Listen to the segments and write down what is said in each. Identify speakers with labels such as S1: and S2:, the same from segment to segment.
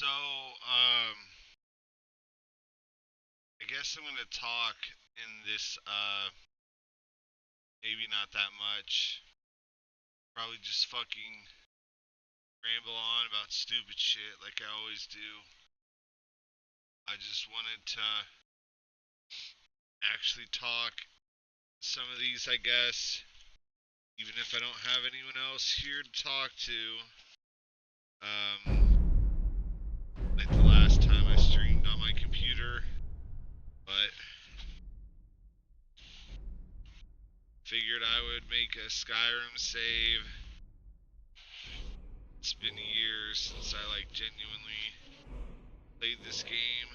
S1: I guess I'm gonna talk in this, maybe not that much. Probably just fucking ramble on about stupid shit like I always do. I just wanted to actually talk some of these, I guess, even if I don't have anyone else here to talk to. Like the last time I streamed on my computer, but figured I would make a Skyrim save. It's been years since I like genuinely played this game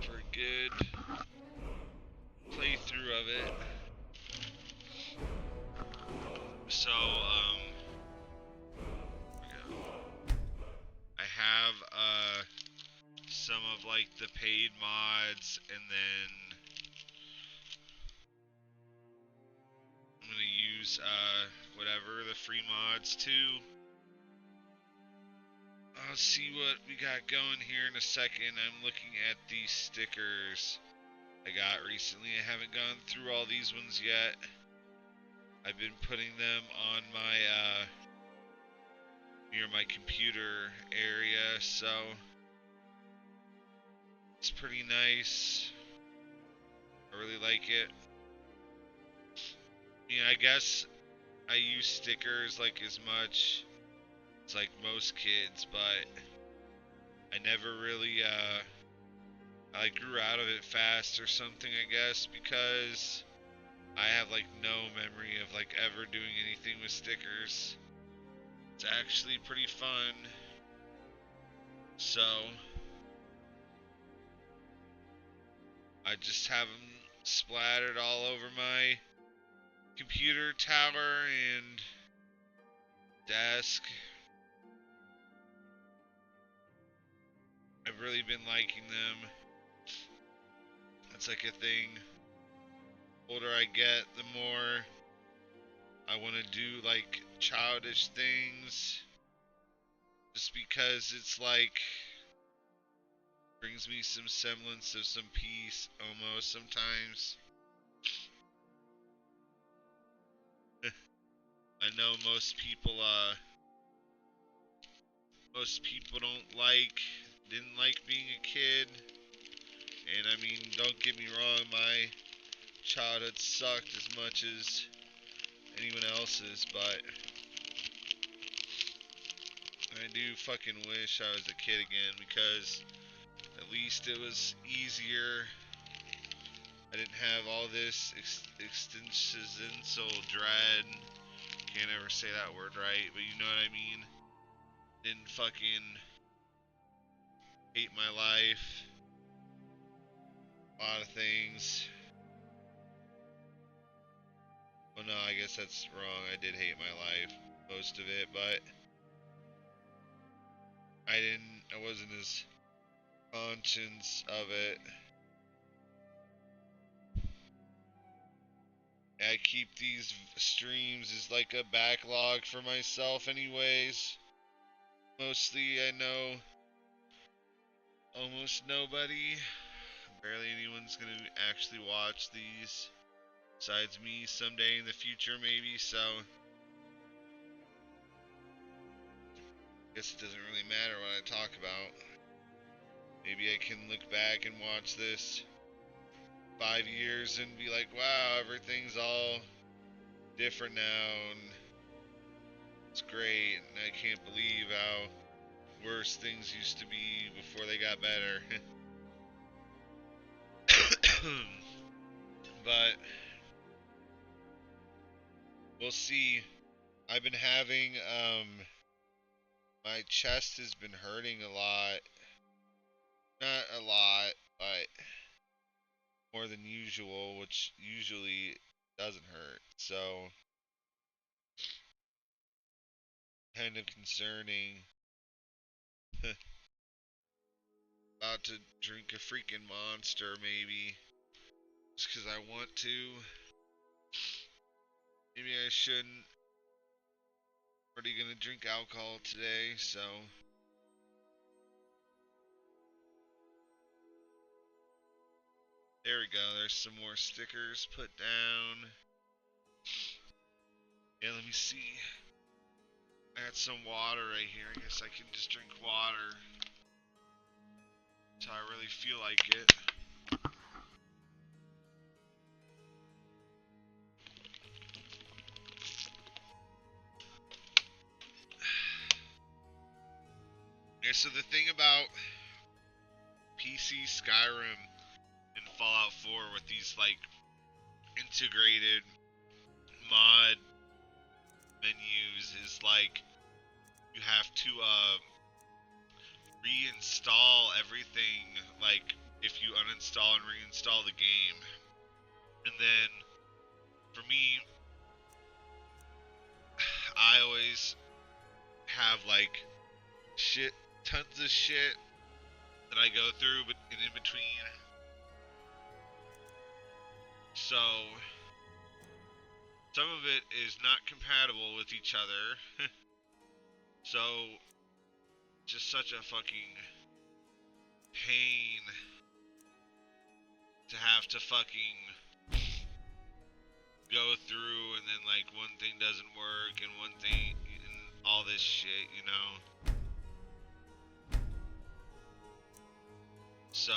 S1: for a good playthrough of it. So, I have some of like the paid mods, and then I'm gonna use whatever the free mods too. I'll see what we got going here in a second. I'm looking at these stickers I got recently. I haven't gone through all these ones yet. I've been putting them on my near my computer area, so it's pretty nice. I really like it. Yeah, I guess I use stickers like as much as like most kids, but I never really I grew out of it fast or something, I guess, because I have like no memory of like ever doing anything with stickers. It's actually pretty fun. So I just have them splattered all over my computer tower and desk. I've really been liking them. It's like a thing. The older I get, the more I want to do like childish things. Just because it's like brings me some semblance of some peace almost sometimes. I know most people didn't like being a kid. And I mean, don't get me wrong, my childhood sucked as much as anyone else's, but I do fucking wish I was a kid again, because at least it was easier. I didn't have all this existential dread. Can't ever say that word right, but you know what I mean. Didn't fucking hate my life. A lot of things. Well, no, I guess that's wrong. I did hate my life, most of it, but I wasn't as conscious of it. I keep these streams as like a backlog for myself anyways. Mostly I know almost nobody. Barely anyone's gonna actually watch these. Besides me someday in the future maybe, so I guess it doesn't really matter what I talk about. Maybe I can look back and watch this 5 years and be like, wow, everything's all different now and it's great, and I can't believe how worse things used to be before they got better. But we'll see. I've been having my chest has been hurting a lot. Not a lot, but more than usual, which usually doesn't hurt. So kind of concerning. About to drink a freaking monster maybe. Just because I want to. Maybe I shouldn't. Already gonna drink alcohol today, so there we go. There's some more stickers put down. Yeah, let me see. I got some water right here. I guess I can just drink water until I really feel like it. Yeah, so the thing about PC Skyrim and Fallout 4 with these like integrated mod menus is like you have to reinstall everything, like if you uninstall and reinstall the game. And then for me, I always have like tons of shit that I go through but in between. So some of it is not compatible with each other. So just such a fucking pain to have to fucking go through, and then like one thing doesn't work and one thing and all this shit, you know. So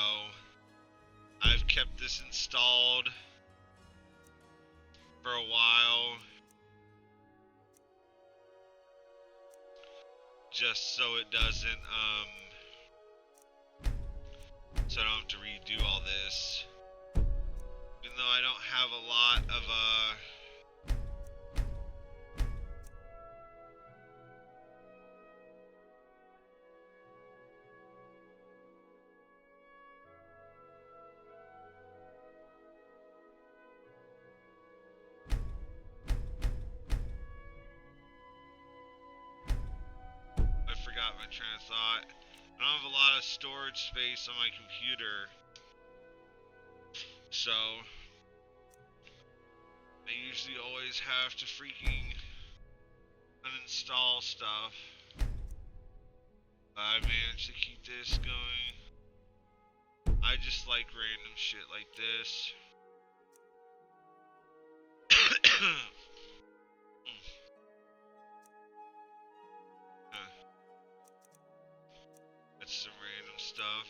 S1: I've kept this installed for a while just so it doesn't so I don't have to redo all this. Even though I don't have a lot of I forgot my train of thought. I don't have a lot of storage space on my computer, so I usually always have to freaking uninstall stuff. I managed to keep this going. I just like random shit like this. That's some random stuff.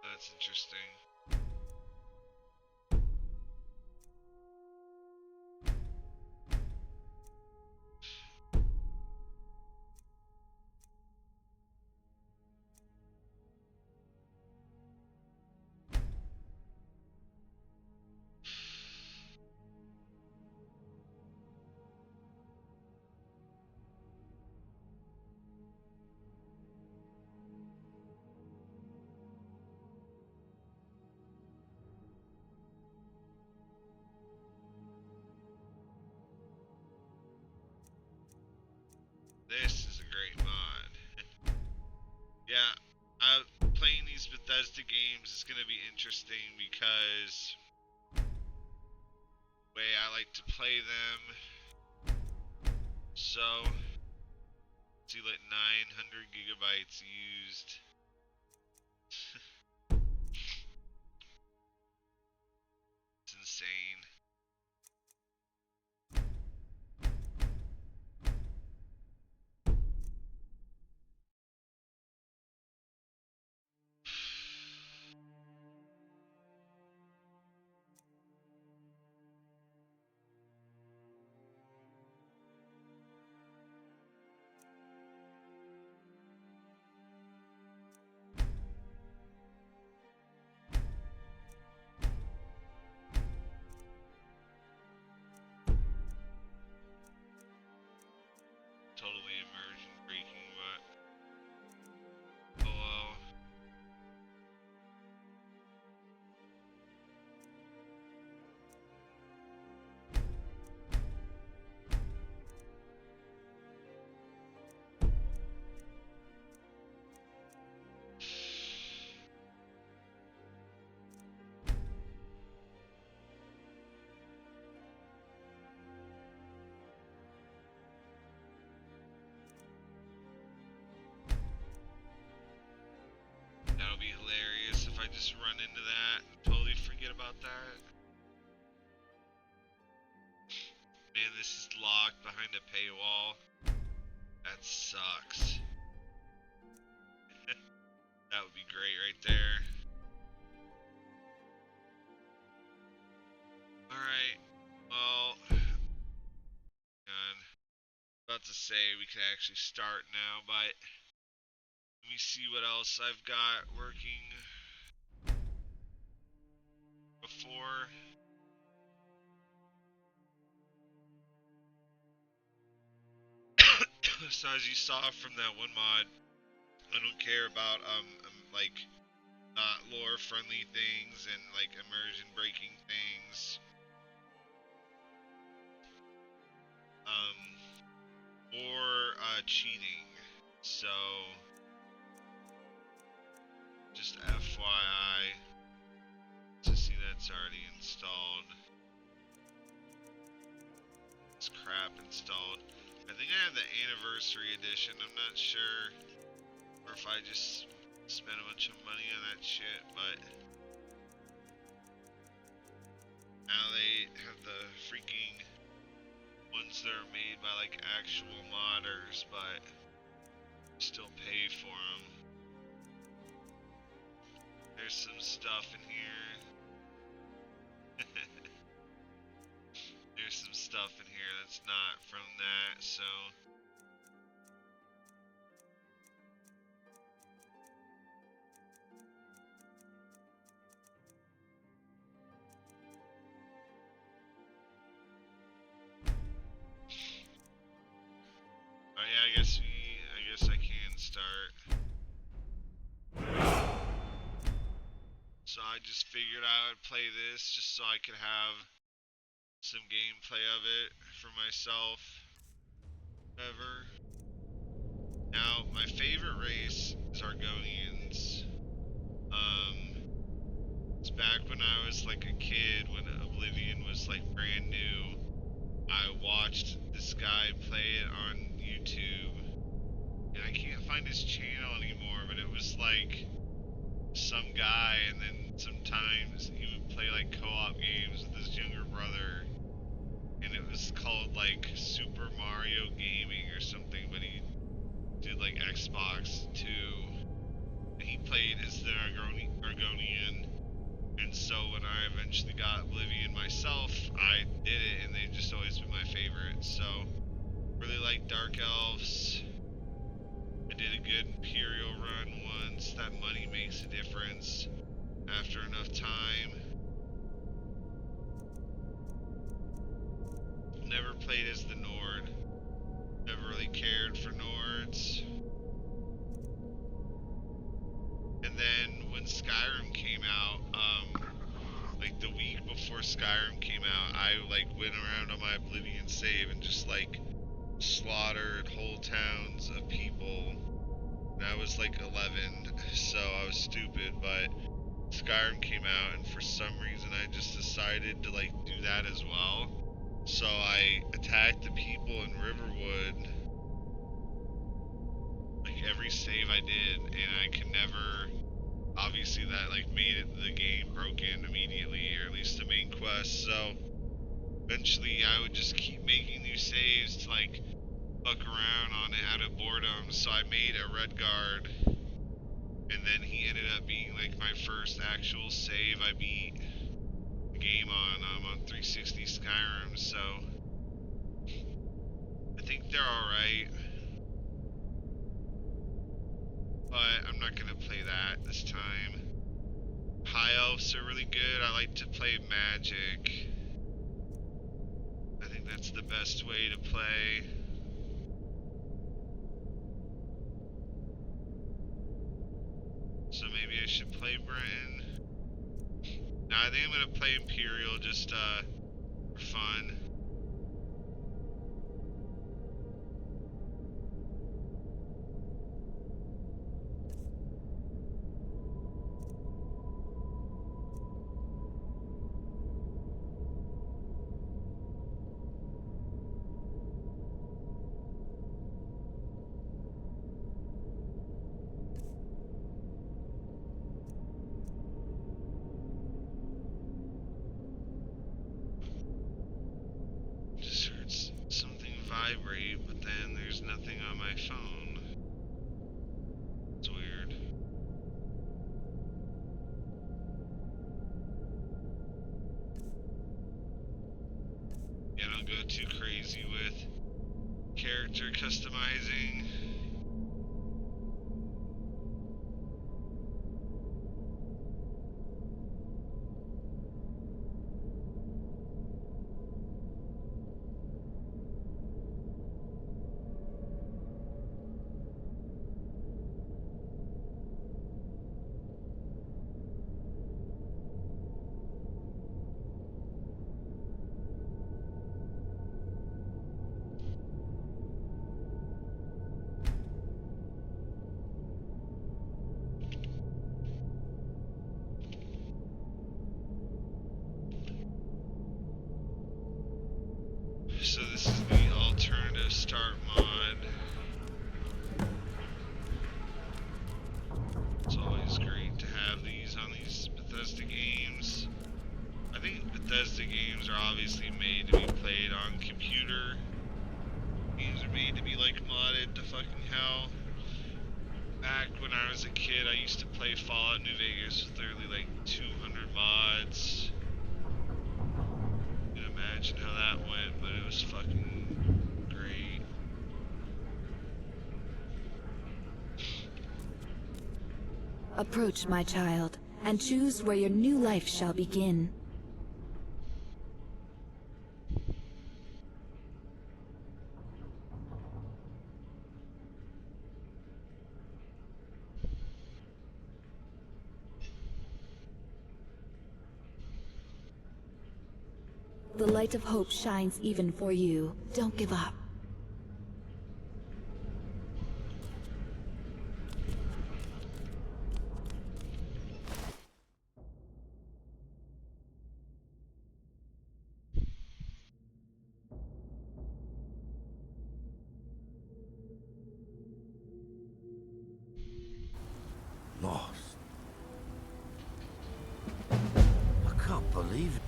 S1: That's interesting. This is a great mod. Yeah, playing these Bethesda games is gonna be interesting because the way I like to play them. So, see, like 900 gigabytes used. It's insane. is locked behind a paywall. That sucks. That would be great right there. Alright, well, about to say we can actually start now, but let me see what else I've got working before. So as you saw from that one mod, I don't care about like not lore friendly things and like immersion breaking things. Or cheating. So just FYI, to see that's already installed. It's crap installed. I think I have the anniversary edition. I'm not sure, or if I just spent a bunch of money on that shit, but now they have the freaking ones that are made by like actual modders, but still pay for them. There's some stuff in here. There's some stuff in here that's not from that, so oh yeah, I guess I can start. So I just figured I would play this just so I could have some gameplay of it for myself. Ever. Now, my favorite race is Argonians. It's back when I was like a kid, when Oblivion was like brand new. I watched this guy play it on YouTube, and I can't find his channel anymore, but it was like some guy, and then sometimes he would play like co-op games with his younger brother, and it was called like Super Mario Gaming or something, but he did like Xbox 2, and he played as the Argonian. And so when I eventually got Oblivion myself, I did it, and they've just always been my favorite. So really like Dark Elves. I did a good Imperial run once. That money makes a difference after enough time. Never played as the Nord. Never really cared for Nords. And then when Skyrim came out, like the week before Skyrim came out, I like went around on my Oblivion save and just like slaughtered whole towns of people. And I was like 11, so I was stupid, but Skyrim came out, and for some reason I just decided to like do that as well. So I attacked the people in Riverwood, like every save I did, and I could never, obviously that like made it the game broken immediately, or at least the main quest. So eventually I would just keep making new saves to like fuck around on it out of boredom. So I made a Red Guard, and then he ended up being like my first actual save I beat the game on 360 Skyrim. So I think they're alright, but I'm not gonna play that this time. High Elves are really good. I like to play Magic. I think that's the best way to play. So maybe I should play Britain. No, I think I'm gonna play Imperial just for fun. vibrate, but then there's nothing on my phone. It's weird. Yeah, don't go too crazy with character customizing. So this is the alternative start mod. It's always great to have these on these Bethesda games. I think Bethesda games are obviously made to be played on computer. Games are made to be like modded to fucking hell. Back when I was a kid, I used to play Fallout New Vegas with literally like 200 mods. You can imagine how that went, but it was fucking great.
S2: Approach, my child, and choose where your new life shall begin. The light of hope shines even for you. Don't give up.
S3: Lost. I can't believe it.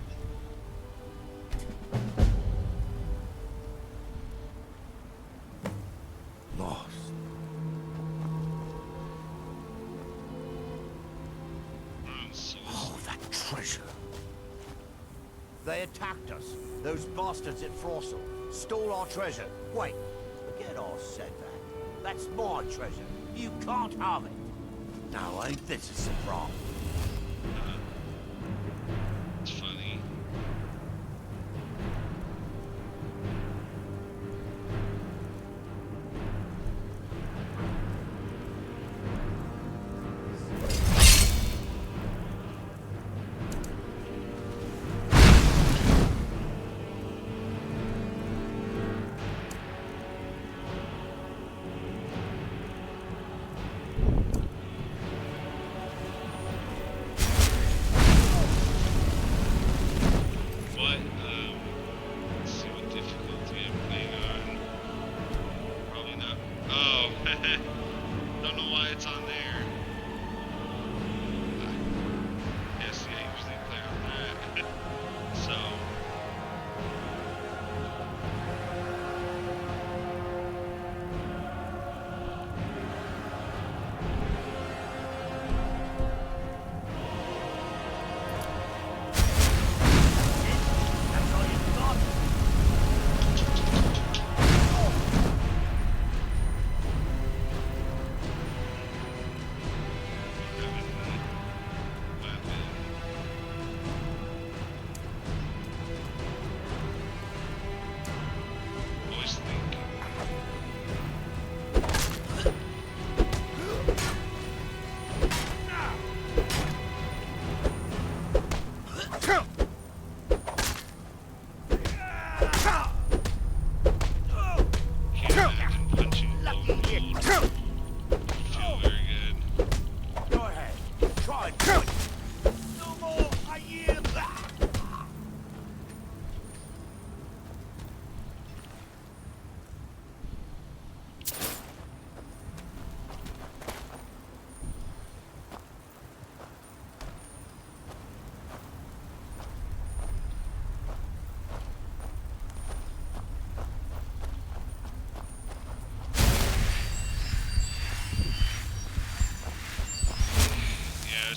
S3: Lost. Oh, that treasure.
S4: They attacked us. Those bastards at Frossel stole our treasure. Wait, forget I said that. That's my treasure. You can't have it.
S3: Now, ain't this a surprise?
S1: It's funny. Don't know why it's on there. Yes, yeah, usually play on that. So.
S4: That's all you've got.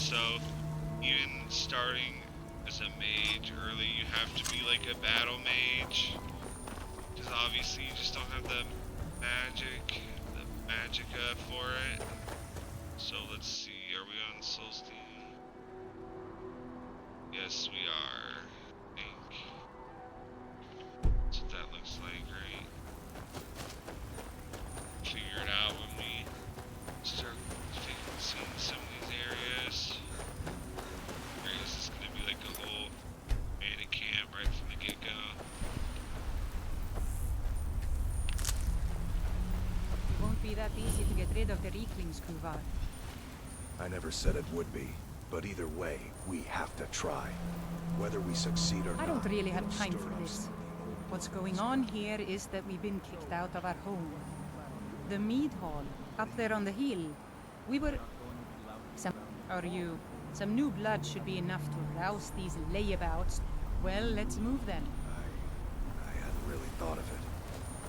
S1: So even starting as a mage early, you have to be like a battle mage, because obviously you just don't have the magicka for it. So let's see, are we on Solstein? Yes, we are. I think that's what that looks like, right? Figure it out when we start seeing some of these areas. Or is this gonna be like a whole bandit camp right from the get-go?
S5: It won't be that easy to get rid of the Reeklings, Kuvar.
S6: I never said it would be, but either way, we have to try. Whether we succeed or not.
S5: I don't really have
S6: it'll
S5: time
S6: stir
S5: for
S6: up
S5: this.
S6: something old.
S5: What's going on here is that we've been kicked out of our home. The mead hall, up there on the hill. We were... Some new blood should be enough to rouse these layabouts. Well, let's move then.
S6: I hadn't really thought of it.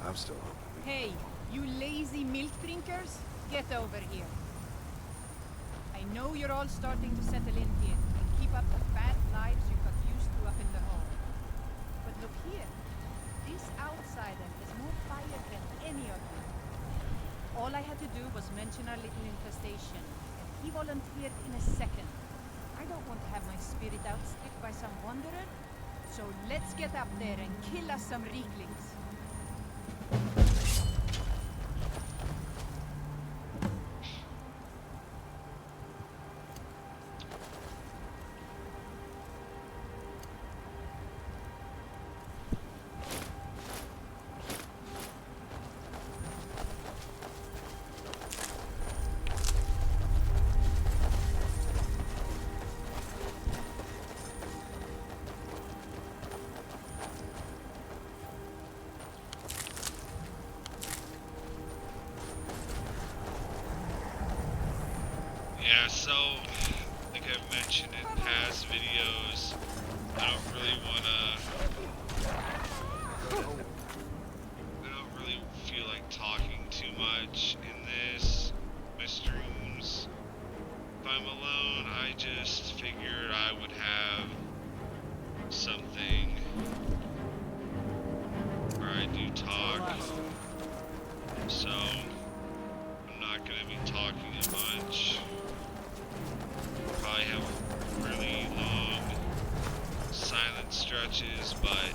S6: I'm still hoping we...
S5: Hey, you lazy milk drinkers, get over here. I know you're all starting to settle in here and keep up the bad lives you got used to up in the hall. But look here, this outsider has more fire than any of you. All I had to do was mention our little infestation, and he volunteered in a second. I don't want to have my spirit outstripped by some wanderer, so let's get up there and kill us some Reeklings.
S1: Yeah, so, like I've mentioned in past videos, I don't really feel like talking too much in this, my streams. If I'm alone, I just figured I would have something where I do talk, so I'm not going to be talking a bunch. Probably have really long silent stretches, but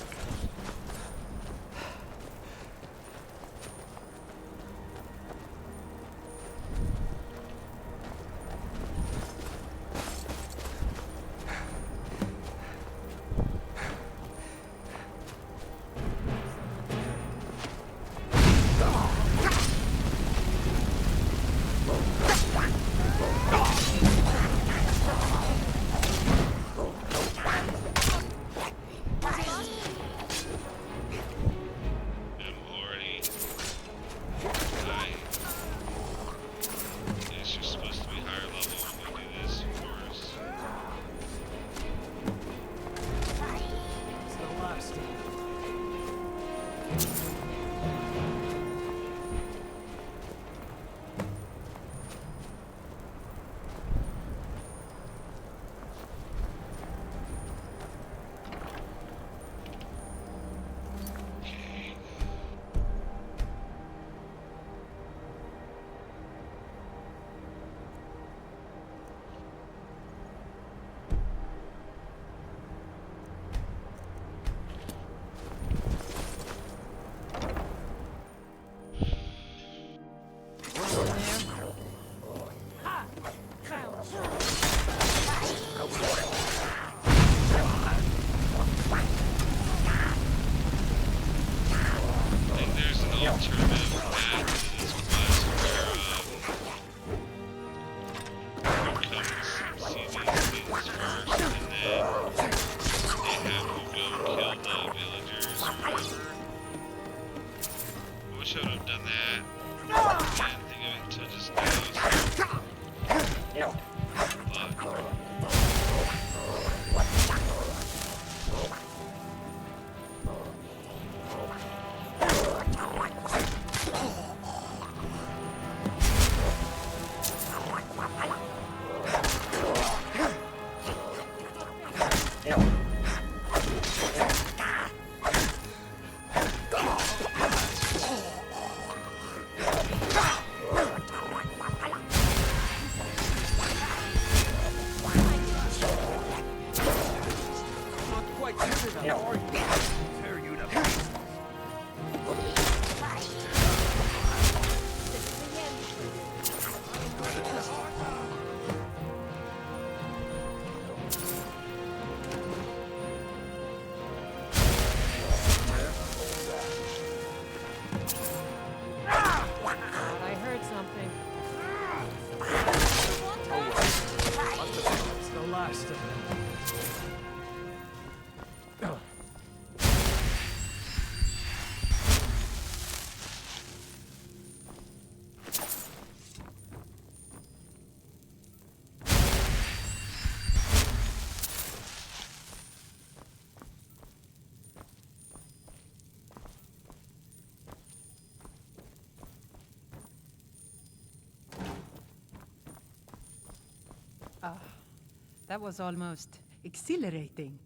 S5: That was almost exhilarating.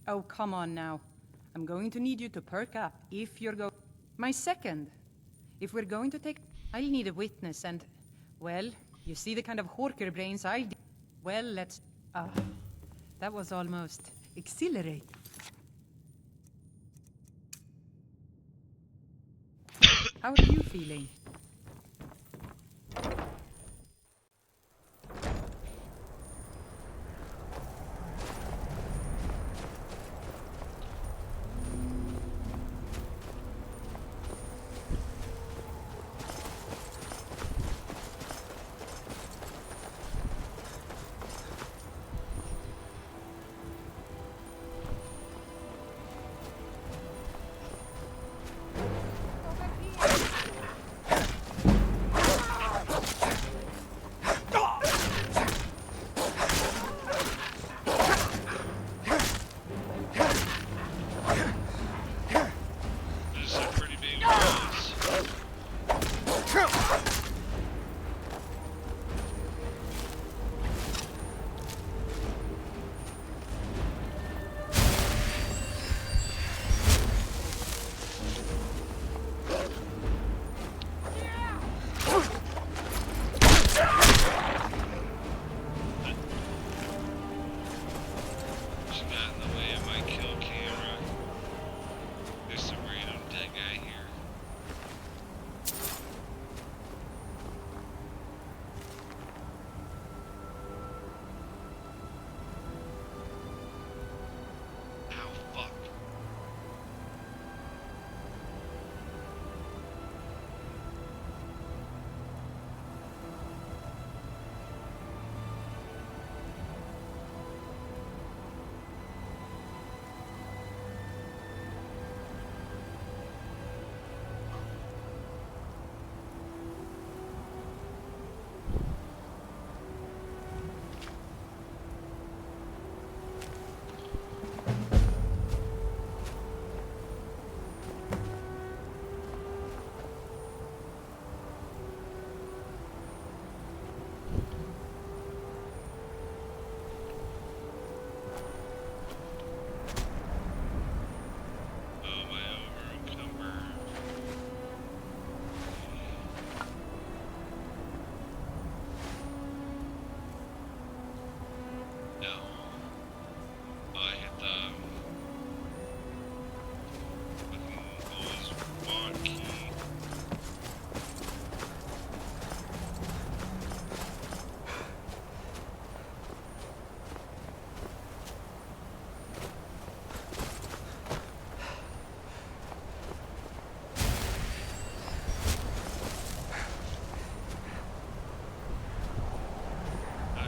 S5: Oh, come on now. I'm going to need you to perk up if you're going... My second. If we're going to take... I'll need a witness and... Well, you see the kind of horker brains I... Well, let's... Ah, that was almost exhilarating. How are you feeling?
S1: This is a pretty big woods. She got in the way of my kill camera. There's some random dead guy here. Ow, fuck. Oh, my over-encumbered. No. I hit the always wrong key.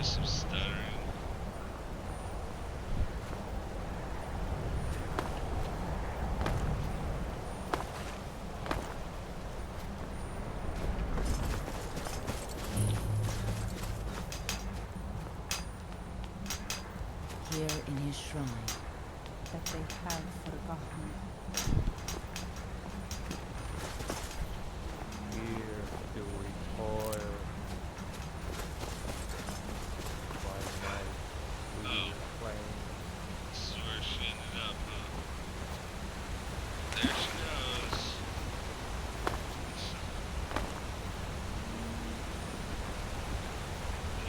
S1: Some stuttering.
S2: Here in his shrine.
S5: That they have forgotten.
S7: Here do we toil. By night we
S1: Oh.
S7: reclaim.
S1: This is where she ended up, huh? There she goes.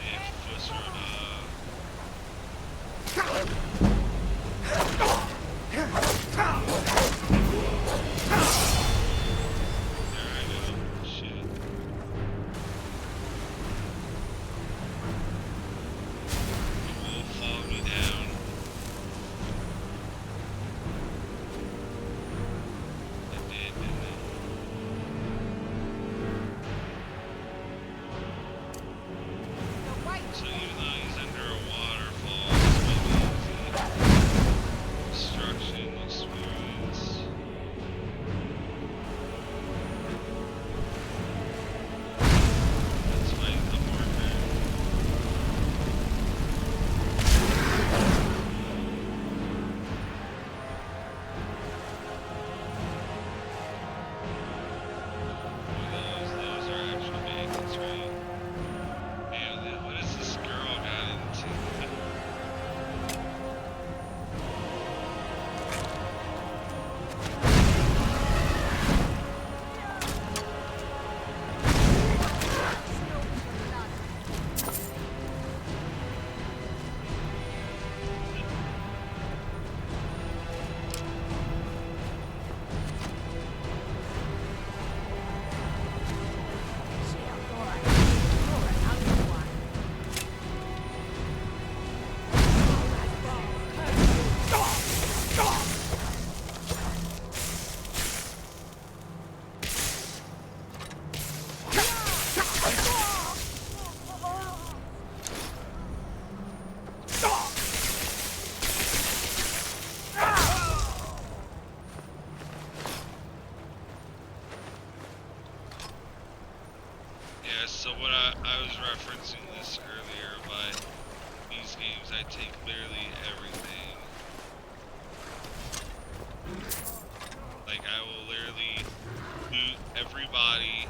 S1: Yeah, push her up. There I go. Shit. The wolf followed me down. It did, didn't it?
S5: The white
S1: So even though Yeah, so what I was referencing this earlier, but these games I take literally everything. Like I will literally loot every body,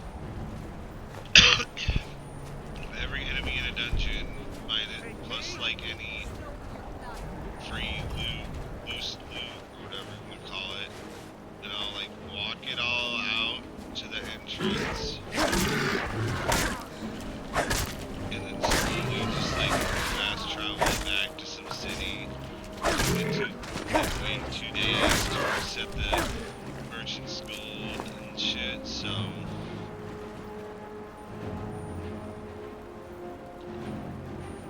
S1: every enemy in a dungeon, find it, plus like any free loot, loose loot, or whatever you want to call it, and I'll like walk it all out to the entrance. And then slowly just like fast travel back to some city. Wait 2 days to reset the merchant's gold and shit, so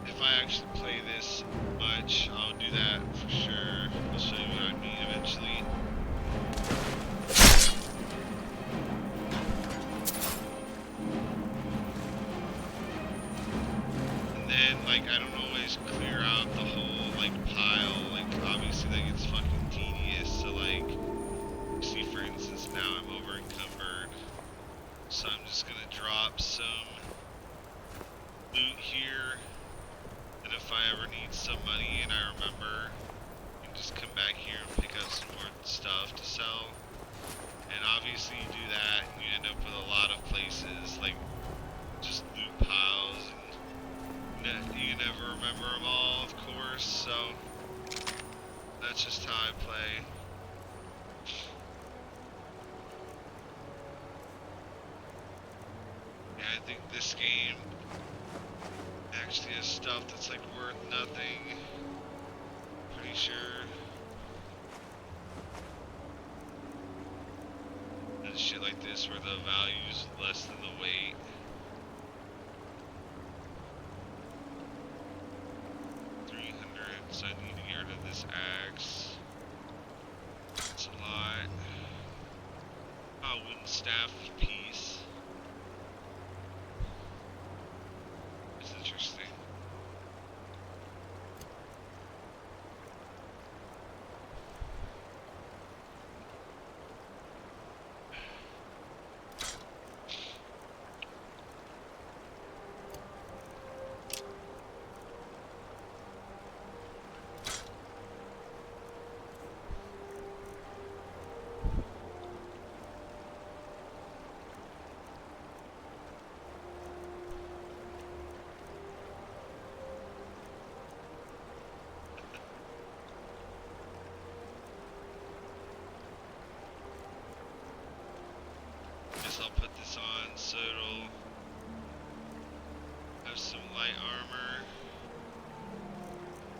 S1: if I actually play this much, I'll do that for sure. I'll show you what I mean eventually. And then, like, I don't always clear out the whole, like, pile. Like, obviously that gets fucking tedious. So, like, see, for instance, now I'm over encumbered. So I'm just gonna drop some loot here. And if I ever need some money and I remember, I can just come back here and pick up some more stuff to sell. And obviously you do that and you end up with a lot of places, like, just loot piles, and you never remember them all, of course, so that's just how I play. Yeah, I think this game actually has stuff that's like worth nothing. Pretty sure. And shit like this where the value's less than the weight. So I need to get rid of this axe. That's a lot. Oh, wooden staff piece. That's interesting. Guess I'll put this on so it'll have some light armor.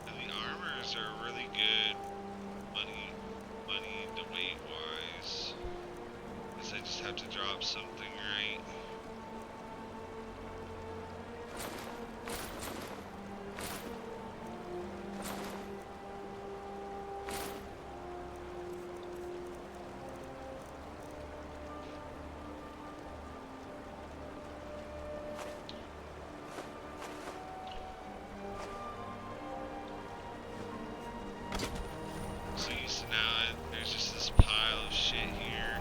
S1: And the armors are really good money to weight wise. Guess I just have to drop something, right? So now there's just this pile of shit here.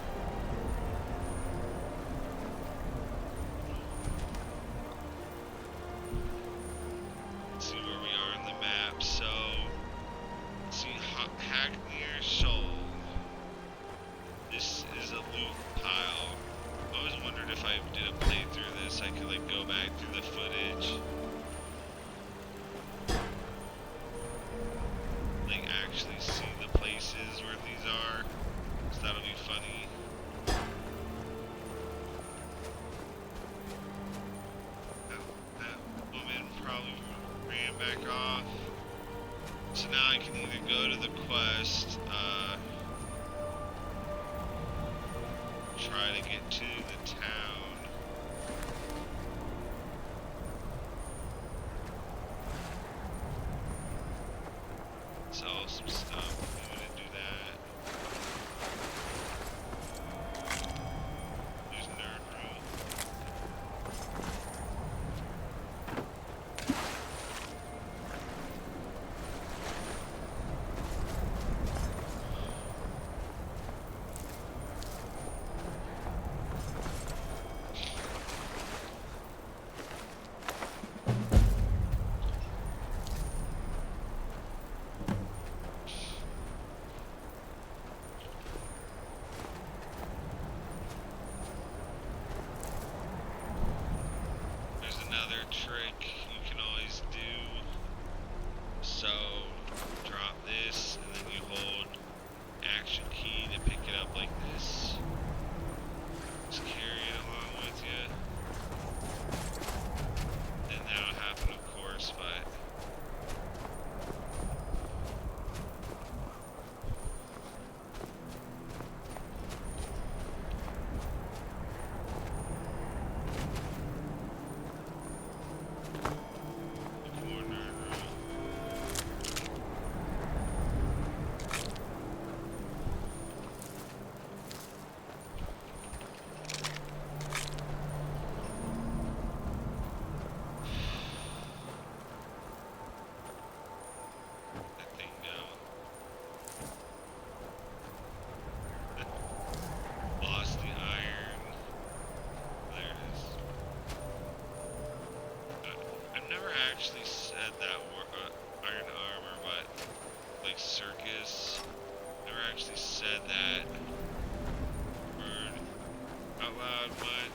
S1: Let's see where we are on the map. So, let's see, Hacknir Shoal. This is a loot pile. I always wondered if I did a playthrough of this, I could like go back through the footage. Like actually see the places where these are. So that'll be funny. That woman probably ran back off. So now I can either go to the quest, try to get to the town. Sell some stuff. I'm gonna do that. There's nerd room.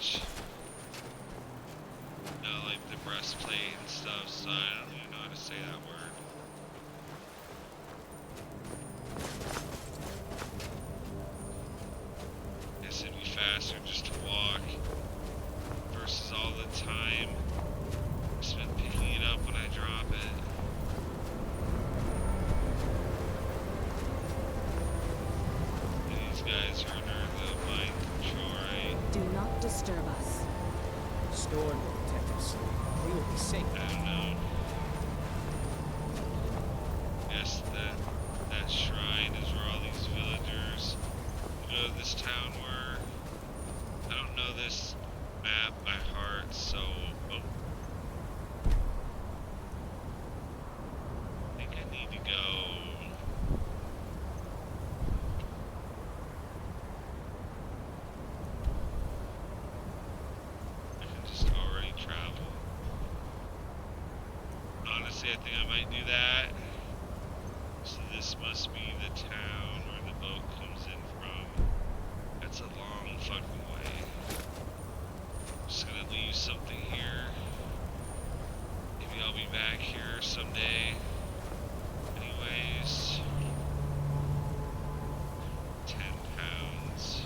S1: much. No, like the breastplate and stuff, so I don't even know how to say that word. Guess it'd be faster just to walk versus all the time spent picking it up when I drop it. These guys are under the mind control, right?
S2: Do not disturb us.
S8: Storm will protect us. We will be safe.
S1: I don't know. Guess that shrine is where all these villagers who go to this town were. I don't know this map by heart, so I think I need to go. I can just already travel. Honestly, I think I might do that. So this must be the town where the boat comes in from. That's a long fucking way. Just gonna leave something here. Maybe I'll be back here someday. Anyways. 10 pounds.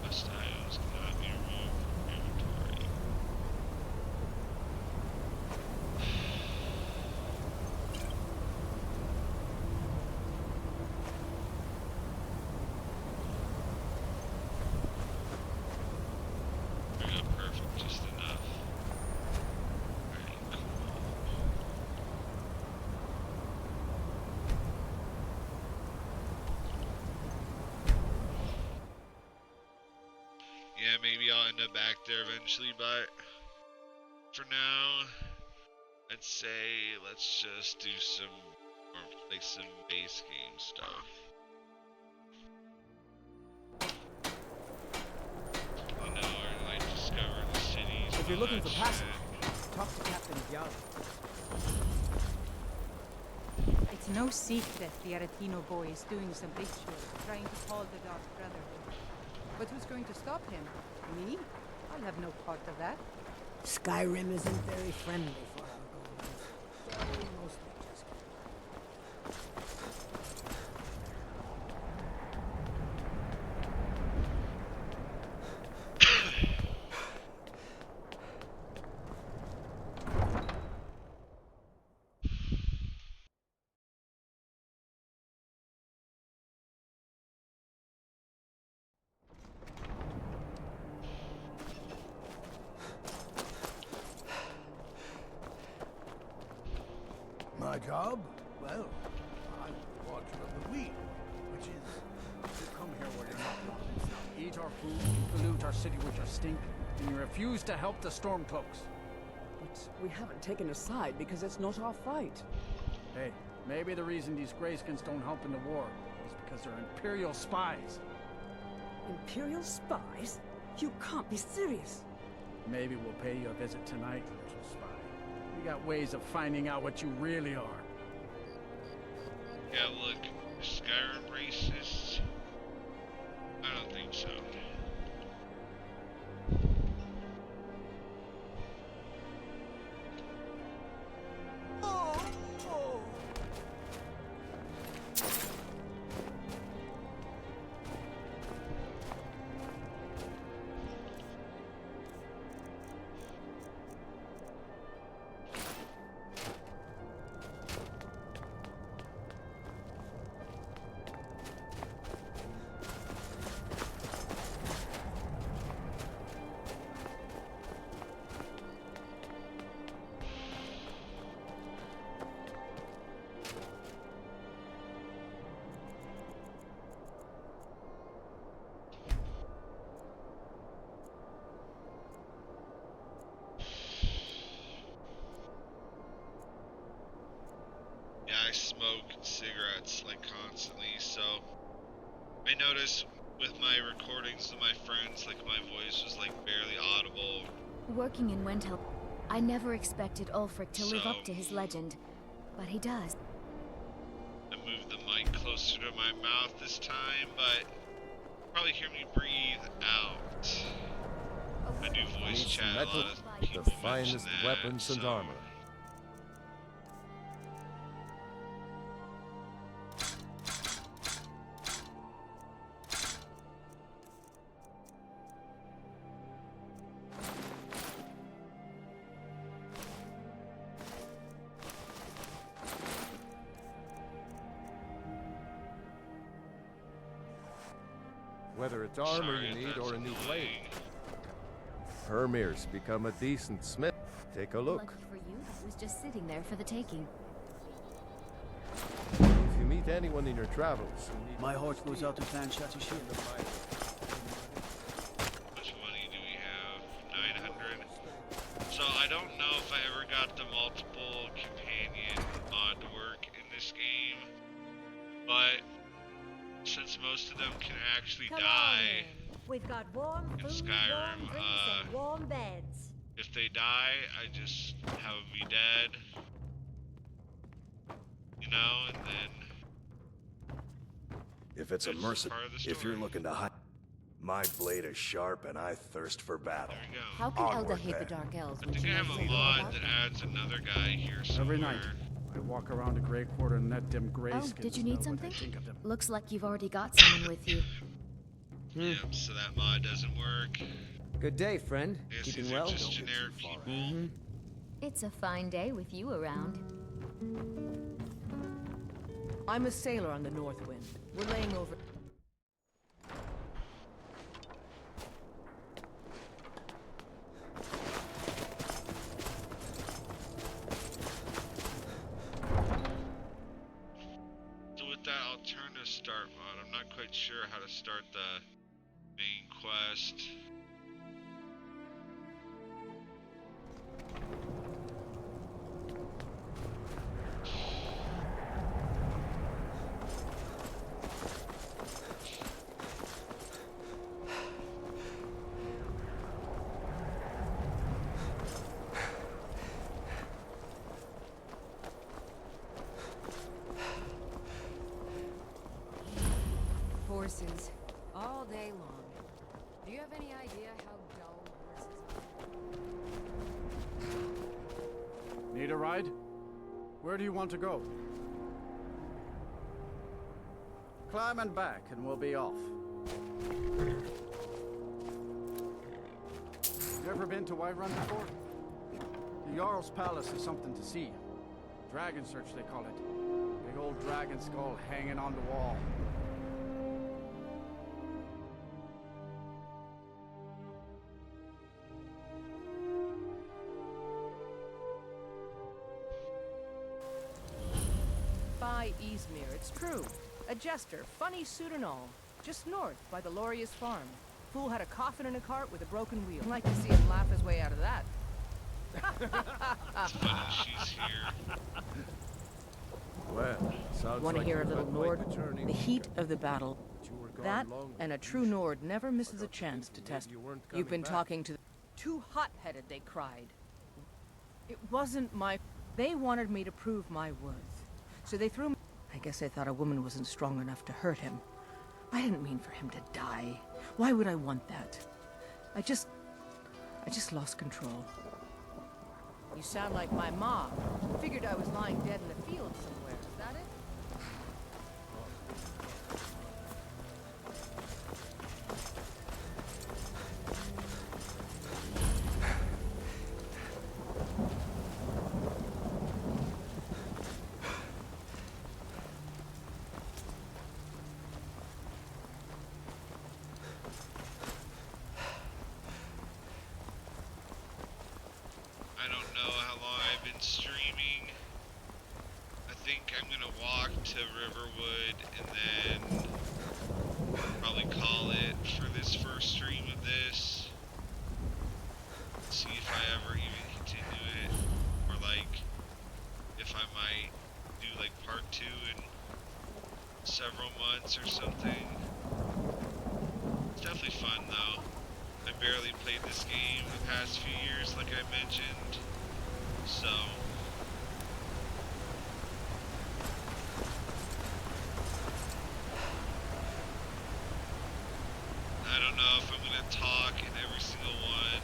S1: Quest items cannot be removed from inventory. There we go, perfect, just enough. Alright, cool. Yeah, maybe I'll end up back there eventually, but for now, I'd say let's just do some base game stuff. You know, or like discover the cities.
S8: If you're
S1: and all
S8: looking
S1: that
S8: for passage,
S1: shit.
S8: talk to Captain Diallo.
S5: It's no secret the Aretino boy is doing some ritual, trying to call the Dark Brotherhood. But who's going to stop him? Me? I'll have no part of that.
S9: Skyrim isn't very friendly for our gold. So mostly just
S4: My job? Well, I'm the watcher of the wheel, which is
S8: You come here where you're not wanted. Eat our food, pollute our city with your stink, and you refuse to help the Stormcloaks.
S10: But we haven't taken a side because it's not our fight.
S8: Hey, maybe the reason these Greyskins don't help in the war is because they're Imperial spies.
S10: Imperial spies? You can't be serious.
S8: Maybe we'll pay you a visit tonight, little spy. We got ways of finding out what you really are.
S1: Yeah, look, Skyrim racists? I don't think so. I smoke cigarettes like constantly, so I notice with my recordings of my friends, like my voice was like barely audible.
S2: Working in Wendell, I never expected Ulfric to live up to his legend, but he does.
S1: I moved the mic closer to my mouth this time, but you'll probably hear me breathe out. I do voice chat a lot of people
S11: the
S1: mention
S11: finest
S1: that,
S11: weapons and
S1: so
S11: armor. Whether it's armor
S1: sorry
S11: you
S1: if
S11: need
S1: that's
S11: or a new
S1: annoying.
S11: blade, Hermir's become a decent smith. Take a look.
S2: Lucky for you, it was just sitting there for the taking.
S11: If you meet anyone in your travels who need
S8: My horse goes out to Clan Shattishir.
S1: How much money do we have? 900. So I don't know if I ever got the multiple companion mod to work in this game, but since most of them can actually die
S12: We've got warm
S1: in
S12: food,
S1: Skyrim,
S12: warm drinks, and warm beds.
S1: if they die, I just have them be dead, you know, and then
S6: If it's a
S1: That's
S6: mercy,
S1: part of the
S6: if you're
S1: story.
S6: looking to hide, my blade is sharp and I thirst for battle.
S1: there we go.
S2: How can Elda
S6: Onward,
S2: hate the
S6: then.
S2: Dark Elves
S1: I
S2: when
S1: think
S2: she
S1: I have
S2: knows
S1: a
S2: so little
S1: mod
S2: about
S1: that
S2: them?
S1: adds another guy here somewhere.
S8: Every night, I walk around the Grey Quarter and let them gray
S2: Oh,
S8: skins
S2: did you
S8: know
S2: need
S8: what I
S2: something?
S8: think of them.
S2: Looks like you've already got someone with you.
S1: Yep, so that mod doesn't work.
S13: Good day, friend.
S1: I guess
S13: Keeping
S1: these
S13: well?
S1: are just generic people.
S2: It's a fine day with you around.
S10: I'm a sailor on the North Wind. We're laying over.
S1: So with that alternative start mod, I'm not quite sure how to start the main quest.
S10: Horses. All day long. Do you have any idea how dull horses are?
S8: Need a ride? Where do you want to go? Climb and back, and we'll be off. You ever been to Whiterun before? The Jarl's Palace is something to see. Dragon Search, they call it. Big old dragon skull hanging on the wall.
S10: By Izmir, it's true. A jester, funny suit and all. Just north, by the Loria's farm. Fool had a coffin in a cart with a broken wheel. I'd like to see him laugh his way out of that.
S1: It's funny she's here.
S11: Well, sounds
S10: Want to
S11: like
S10: hear a
S11: you've
S10: little
S11: had quite
S10: Nord?
S11: the journey.
S10: The heat of the battle.
S11: But you were gone
S10: That,
S11: longer
S10: and a
S11: than
S10: true
S11: usual.
S10: Nord never misses a
S11: Don't you
S10: chance to
S11: think
S10: test.
S11: maybe you weren't
S10: You've been
S11: coming back?
S10: talking to... Too hot-headed, they cried. It wasn't my... They wanted me to prove my worth. So they threw me... I guess they thought a woman wasn't strong enough to hurt him. I didn't mean for him to die. Why would I want that? I just lost control. You sound like my mom. Figured I was lying dead in the field somewhere. Is that it?
S1: I don't know how long I've been streaming. I think I'm gonna walk to Riverwood and then probably call it for this first stream of this. See if I ever even continue it, or like if I might do like part 2 in several months or something. It's definitely fun though. I barely played this game the past few years, like I mentioned, so I don't know if I'm gonna talk in every single one,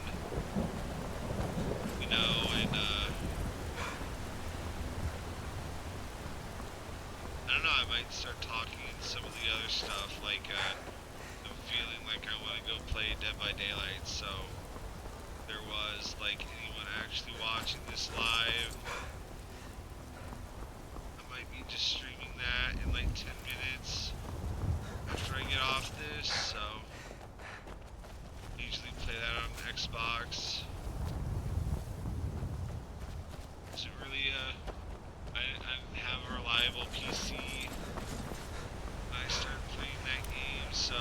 S1: you know, and I don't know, I might start talking in some of the other stuff, like I'm feeling like I want to go play Dead by Daylight, so there was like anyone actually watching this live, I might be just streaming that in like 10 minutes after I get off this, so I usually play that on Xbox. So really, I didn't have a reliable PC when I started playing that game, so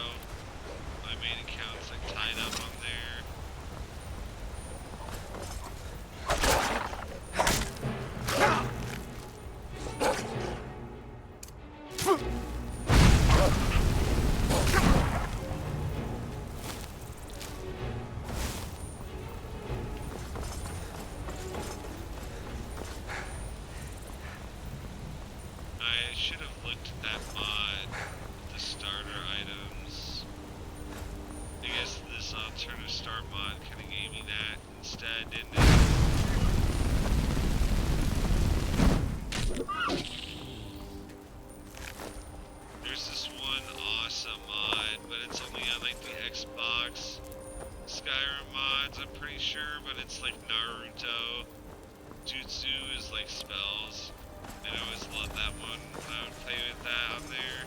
S1: my main account's like tied up on there. I should have looked at that mod, the starter items. I guess this alternative start mod kind of gave me that instead, didn't it? There's this one awesome mod, but it's only on like the Xbox Skyrim mods, I'm pretty sure, but it's like Naruto. Jutsu is like spells. And I always loved that one when I would play with that on there.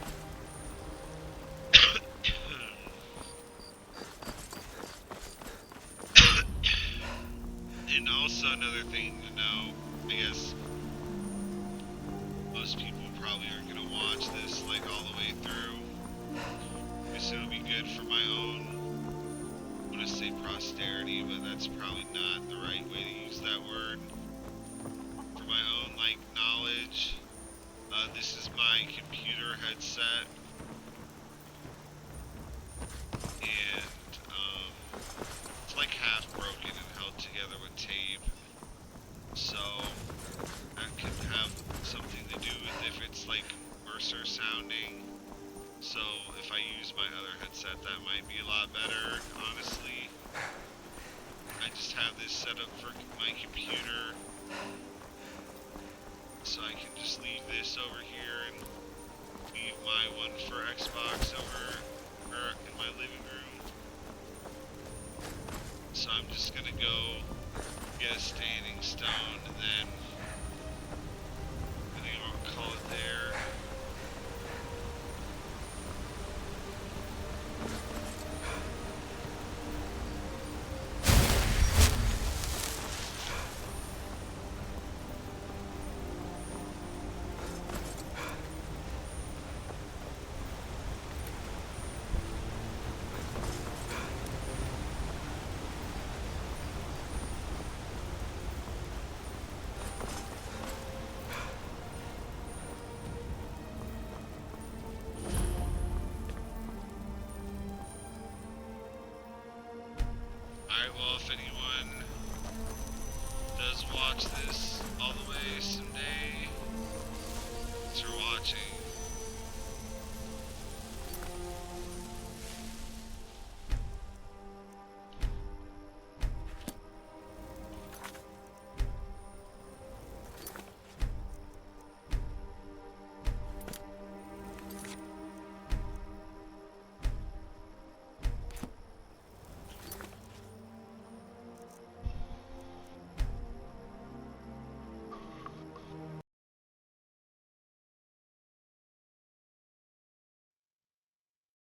S1: And also another thing to know, I guess most people probably aren't going to watch this like all the way through. I guess it'll be good for my own, I want to say posterity, but that's probably not the right way to use that word. For my own like knowledge, this is my computer headset, and it's like half broken and held together with tape, so that can have something to do with if it's like Mercer sounding. So if I use my other headset, that might be a lot better, honestly. I just have this set up for my computer, so I can just leave this over here and leave my one for Xbox over in my living room. So I'm just gonna go get a standing stone and then I think I'll call it there. watch this.